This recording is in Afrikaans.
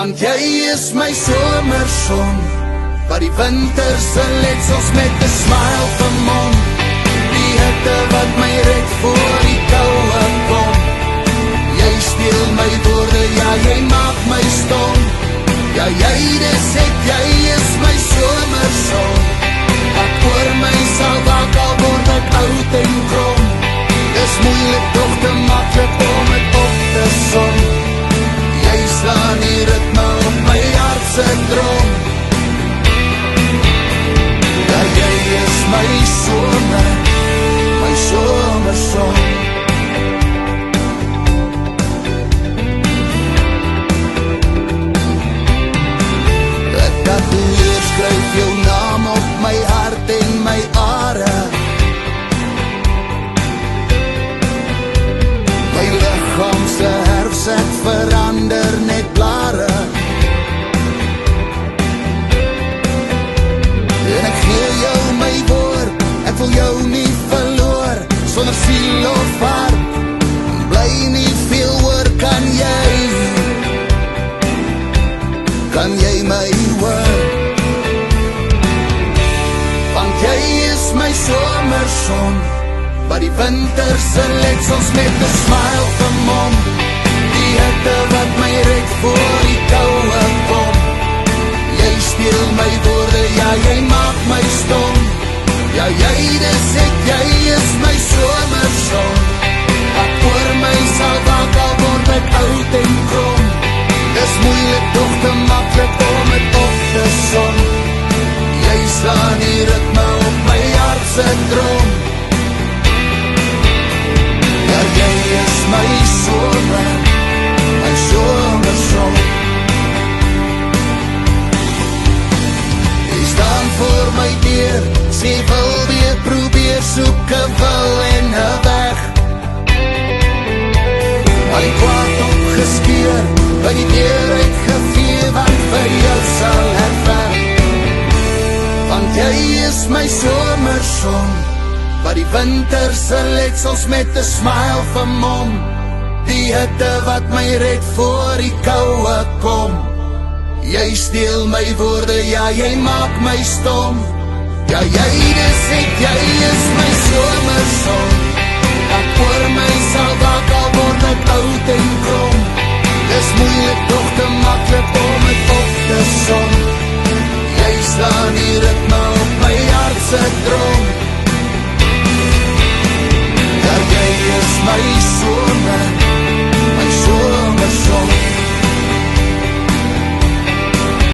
Want jy is my somerson, wat die winterse letsels met 'n smile vermom. Die hitte wat my red voor die koue kom. Jy steel my woorde, ja jy maak my stom. Ja jy sê jy is my somerson, wat oor my sal wak al word ek oud en krom. Dis moeilik doch te maklik om het op te som. Jy slaan die ritme op my hartse drom. Ja jy is my somerson. Ek tatoeëer skryf jou naam op my hart en my are. My lichaamse herfs het verander net blare. En ek gee jou my woord, ek wil jou nie verloor. Sonder siel of hart, bly nie veel hoor. Kan jy my hoor? Want jy is my somerson, wat die winterse letsels met 'n smile vermom. Die hitte wat my red voor die koue kom. Jy steel my woorde, ja jy maak my stom. Ja jy sê jy is my somerson, wat oor my sal wak al word ek oud en krom. Dis moeilik doch te maklik om het op te som. Jy slaan die ritme op my hartse drom. Ja jy is my somerson. Jy staan voor my deur, sê wil weer probeer, soek 'n wil en 'n weg. Al die kwaad opgeskeur, by die deur uitgevee, wat vir jou sal herwerk. Want jy is my somerson, wat die winterse letsels met 'n smile vermom. Die hitte wat my red voor die koue kom. Jy steel my woorde, ja jy maak my stom. Ja jy sê jy is my somerson, wat oor my sal wak al word ek oud en krom. Dis moeilik doch te maak